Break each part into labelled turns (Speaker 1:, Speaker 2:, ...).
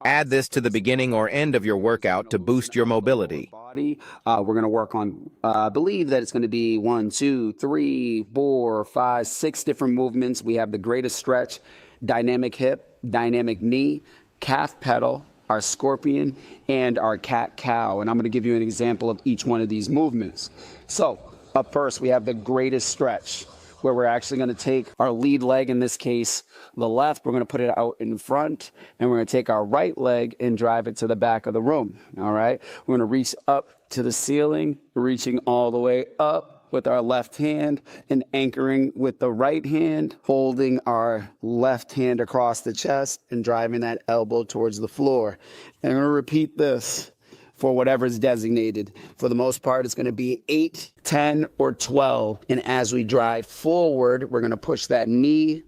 Speaker 1: Add this to the beginning or end of your workout to boost your mobility.
Speaker 2: We're going to work on, I believe that it's going to be 1, 2, 3, 4, 5, 6 different movements. We have the greatest stretch, dynamic hip, dynamic knee, calf pedal, our scorpion, and our cat-cow. And I'm going to give you an example of each one of these movements. So up first, we have the greatest stretch, where we're actually going to take our lead leg, in this case, the left, we're going to put it out in front, and we're going to take our right leg and drive it to the back of the room, all right? We're going to reach up to the ceiling, reaching all the way up with our left hand and anchoring with the right hand, holding our left hand across the chest and driving that elbow towards the floor. And I'm going to repeat this for whatever is designated. For the most part, it's going to be 8, 10, or 12. And as we drive forward, we're going to push that knee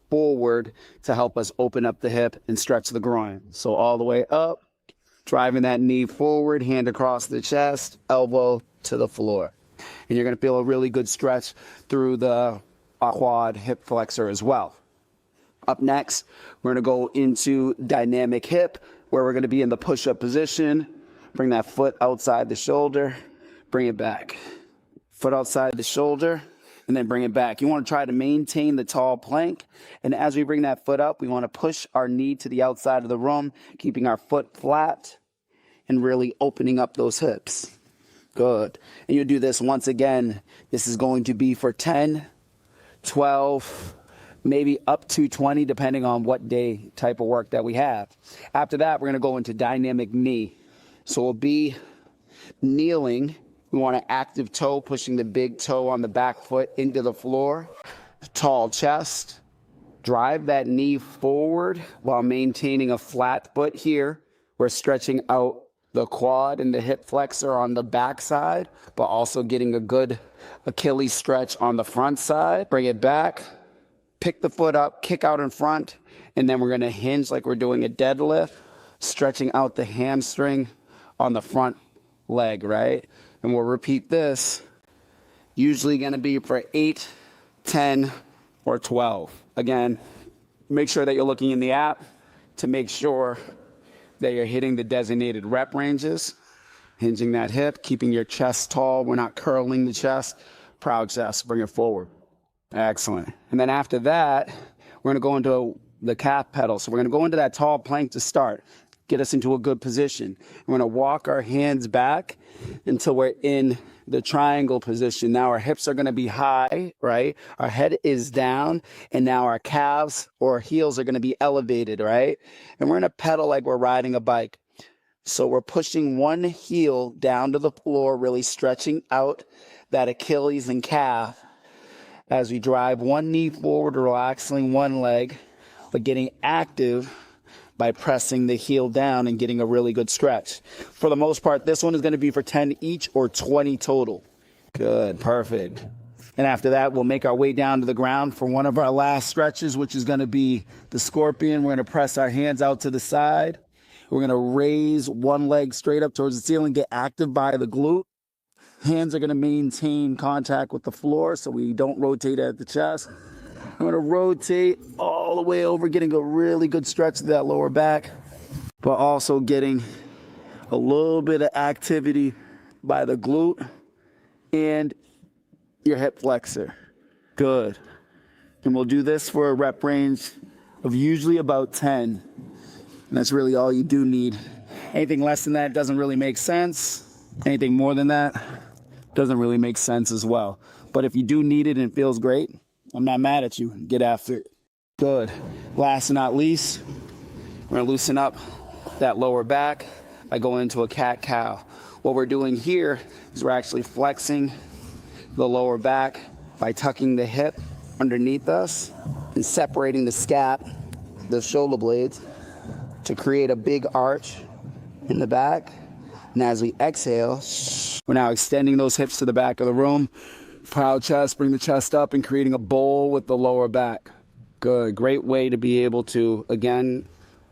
Speaker 2: forward to help us open up the hip and stretch the groin. So all the way up, driving that knee forward, hand across the chest, elbow to the floor. And you're going to feel a really good stretch through the quad hip flexor as well. Up next, we're going to go into dynamic hip, where we're going to be in the push-up position. Bring that foot outside the shoulder, bring it back. Foot outside the shoulder, and then bring it back. You want to try to maintain the tall plank. And as we bring that foot up, we want to push our knee to the outside of the room, keeping our foot flat and really opening up those hips. Good. And you do this once again. This is going to be for 10, 12, maybe up to 20, depending on what day type of work that we have. After that, we're going to go into dynamic knee. So we'll be kneeling. We want an active toe, pushing the big toe on the back foot into the floor. Tall chest. Drive that knee forward while maintaining a flat foot here. We're stretching out the quad and the hip flexor on the back side, but also getting a good Achilles stretch on the front side. Bring it back. Pick the foot up, kick out in front, and then we're going to hinge like we're doing a deadlift, stretching out the hamstring on the front leg, right? And we'll repeat this, usually going to be for 8, 10, or 12. Again, make sure that you're looking in the app to make sure that you're hitting the designated rep ranges, hinging that hip, keeping your chest tall. We're not curling the chest. Proud chest, bring it forward. Excellent. And then after that, we're going to go into the calf pedal. So we're going to go into that tall plank to start. Get us into a good position. We're going to walk our hands back until we're in the triangle position. Now our hips are going to be high, right? Our head is down, and now our calves or heels are going to be elevated, right? And we're going to pedal like we're riding a bike. So we're pushing one heel down to the floor, really stretching out that Achilles and calf as we drive one knee forward, relaxing one leg, but getting active by pressing the heel down and getting a really good stretch. For the most part, this one is going to be for 10 each or 20 total. Good, perfect. And after that, we'll make our way down to the ground for one of our last stretches, which is going to be the scorpion. We're going to press our hands out to the side. We're going to raise one leg straight up towards the ceiling, get active by the glute. Hands are going to maintain contact with the floor so we don't rotate at the chest. I'm going to rotate all the way over, getting a really good stretch to that lower back, but also getting a little bit of activity by the glute and your hip flexor. Good. And we'll do this for a rep range of usually about 10. And that's really all you do need. Anything less than that doesn't really make sense. Anything more than that doesn't really make sense as well. But if you do need it and it feels great, I'm not mad at you. Get after it. Good. Last but not least, we're going to loosen up that lower back by going into a cat-cow. What we're doing here is we're actually flexing the lower back by tucking the hip underneath us and separating the scap, the shoulder blades, to create a big arch in the back. And as we exhale, we're now extending those hips to the back of the room. Proud chest, bring the chest up and creating a bowl with the lower back. Good, great way to be able to, again,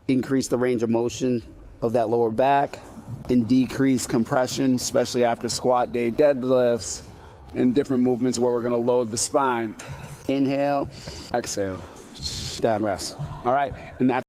Speaker 2: increase the range of motion of that lower back and decrease compression, especially after squat day deadlifts and different movements where we're gonna load the spine. Inhale, exhale, down rest. All right, and that's